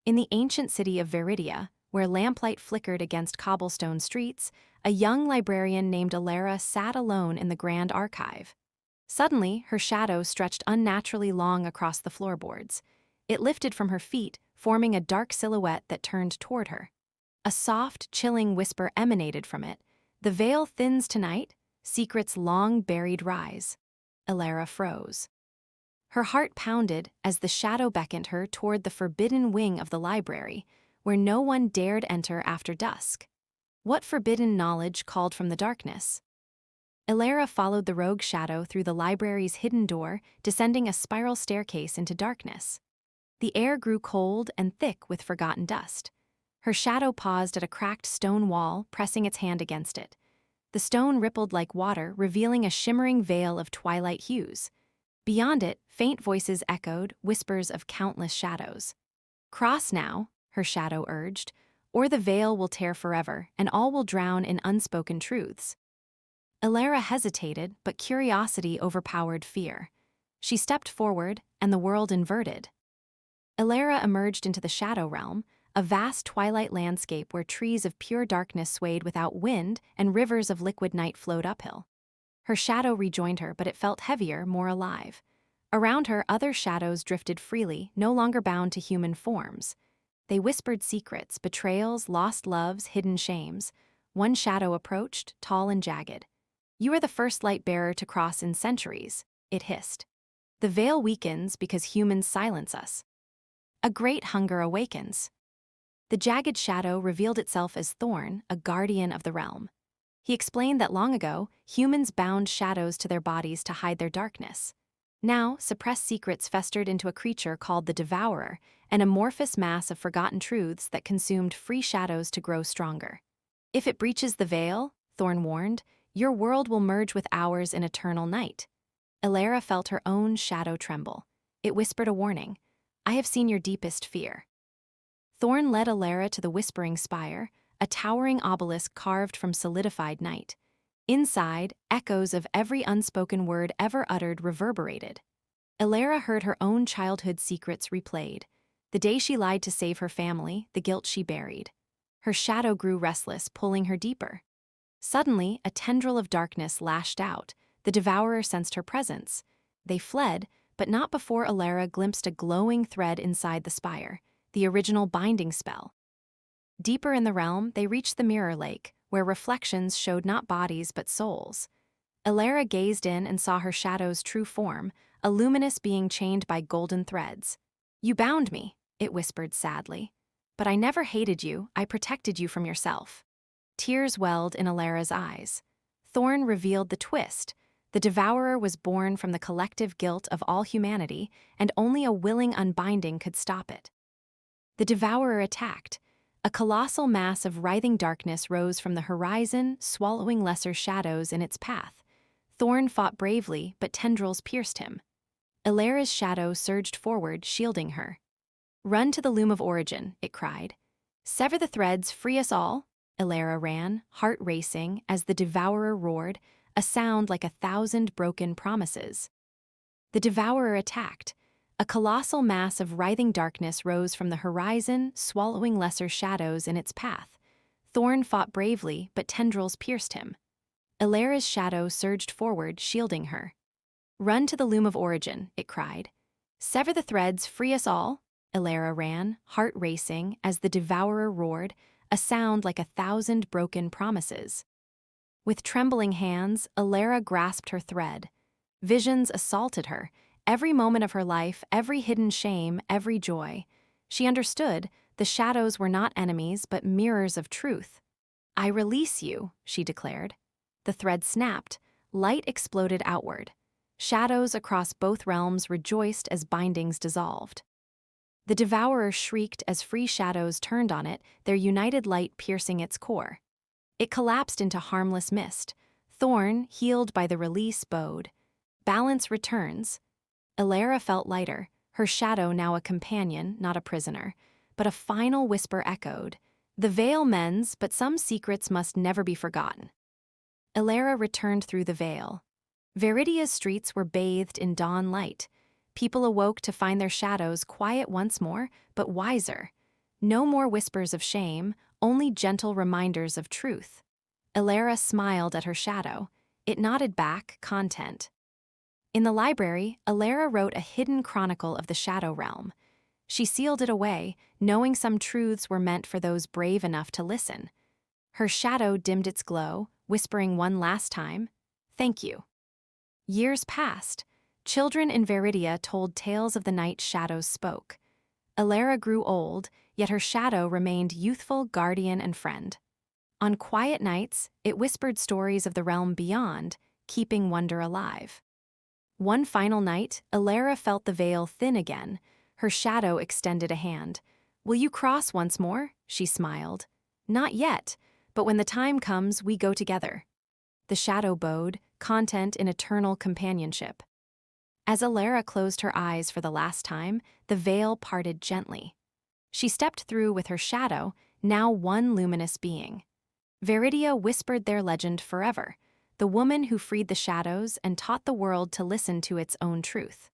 In the ancient city of Veridia, where lamplight flickered against cobblestone streets, a young librarian named Alara sat alone in the grand archive. Suddenly, her shadow stretched unnaturally long across the floorboards. It lifted from her feet, forming a dark silhouette that turned toward her. A soft, chilling whisper emanated from it. "The veil thins tonight, secrets long buried rise." Alara froze. Her heart pounded as the shadow beckoned her toward the forbidden wing of the library, where no one dared enter after dusk. What forbidden knowledge called from the darkness? Alara followed the rogue shadow through the library's hidden door, descending a spiral staircase into darkness. The air grew cold and thick with forgotten dust. Her shadow paused at a cracked stone wall, pressing its hand against it. The stone rippled like water, revealing a shimmering veil of twilight hues. Beyond it, faint voices echoed, whispers of countless shadows. "Cross now," her shadow urged, "or the veil will tear forever, and all will drown in unspoken truths." Alara hesitated, but curiosity overpowered fear. She stepped forward, and the world inverted. Alara emerged into the shadow realm, a vast twilight landscape where trees of pure darkness swayed without wind and rivers of liquid night flowed uphill. Her shadow rejoined her, but it felt heavier, more alive. Around her, other shadows drifted freely, no longer bound to human forms. They whispered secrets, betrayals, lost loves, hidden shames. One shadow approached, tall and jagged. "You are the first light bearer to cross in centuries," it hissed. "The veil weakens because humans silence us. A great hunger awakens." The jagged shadow revealed itself as Thorn, a guardian of the realm. He explained that long ago, humans bound shadows to their bodies to hide their darkness. Now, suppressed secrets festered into a creature called the Devourer, an amorphous mass of forgotten truths that consumed free shadows to grow stronger. "If it breaches the veil," Thorn warned, "your world will merge with ours in eternal night." Alara felt her own shadow tremble. It whispered a warning. "I have seen your deepest fear." Thorn led Alara to the Whispering Spire, a towering obelisk carved from solidified night. Inside, echoes of every unspoken word ever uttered reverberated. Alara heard her own childhood secrets replayed. The day she lied to save her family, the guilt she buried. Her shadow grew restless, pulling her deeper. Suddenly, a tendril of darkness lashed out. The Devourer sensed her presence. They fled, but not before Alara glimpsed a glowing thread inside the spire, the original binding spell. Deeper in the realm, they reached the Mirror Lake, where reflections showed not bodies but souls. Alara gazed in and saw her shadow's true form, a luminous being chained by golden threads. "You bound me," it whispered sadly. "But I never hated you, I protected you from yourself." Tears welled in Alara's eyes. Thorn revealed the twist. The Devourer was born from the collective guilt of all humanity, and only a willing unbinding could stop it. The Devourer attacked. A colossal mass of writhing darkness rose from the horizon, swallowing lesser shadows in its path. Thorn fought bravely, but tendrils pierced him. Alara's shadow surged forward, shielding her. "Run to the loom of origin," it cried. "Sever the threads, free us all." Alara ran, heart racing, as the Devourer roared, a sound like 1,000 broken promises. The Devourer attacked. A colossal mass of writhing darkness rose from the horizon, swallowing lesser shadows in its path. Thorn fought bravely, but tendrils pierced him. Alara's shadow surged forward, shielding her. "Run to the loom of origin," it cried. "Sever the threads, free us all." Alara ran, heart racing, as the Devourer roared, a sound like 1,000 broken promises. With trembling hands, Alara grasped her thread. Visions assaulted her. Every moment of her life, every hidden shame, every joy. She understood the shadows were not enemies, but mirrors of truth. "I release you," she declared. The thread snapped. Light exploded outward. Shadows across both realms rejoiced as bindings dissolved. The Devourer shrieked as free shadows turned on it, their united light piercing its core. It collapsed into harmless mist. Thorn, healed by the release, bowed. Balance returns. Alara felt lighter, her shadow now a companion, not a prisoner. But a final whisper echoed. "The veil mends, but some secrets must never be forgotten." Alara returned through the veil. Veridia's streets were bathed in dawn light. People awoke to find their shadows quiet once more, but wiser. No more whispers of shame, only gentle reminders of truth. Elara smiled at her shadow. It nodded back, content. In the library, Elara wrote a hidden chronicle of the Shadow Realm. She sealed it away, knowing some truths were meant for those brave enough to listen. Her shadow dimmed its glow, whispering one last time, "Thank you." Years passed. Children in Veridia told tales of the night shadows spoke. Elara grew old, yet her shadow remained youthful guardian and friend. On quiet nights, it whispered stories of the realm beyond, keeping wonder alive. One final night, Elara felt the veil thin again. Her shadow extended a hand. "Will you cross once more?" she smiled. "Not yet, but when the time comes, we go together." The shadow bowed, content in eternal companionship. As Elara closed her eyes for the last time, the veil parted gently. She stepped through with her shadow, now one luminous being. Veridia whispered their legend forever, the woman who freed the shadows and taught the world to listen to its own truth.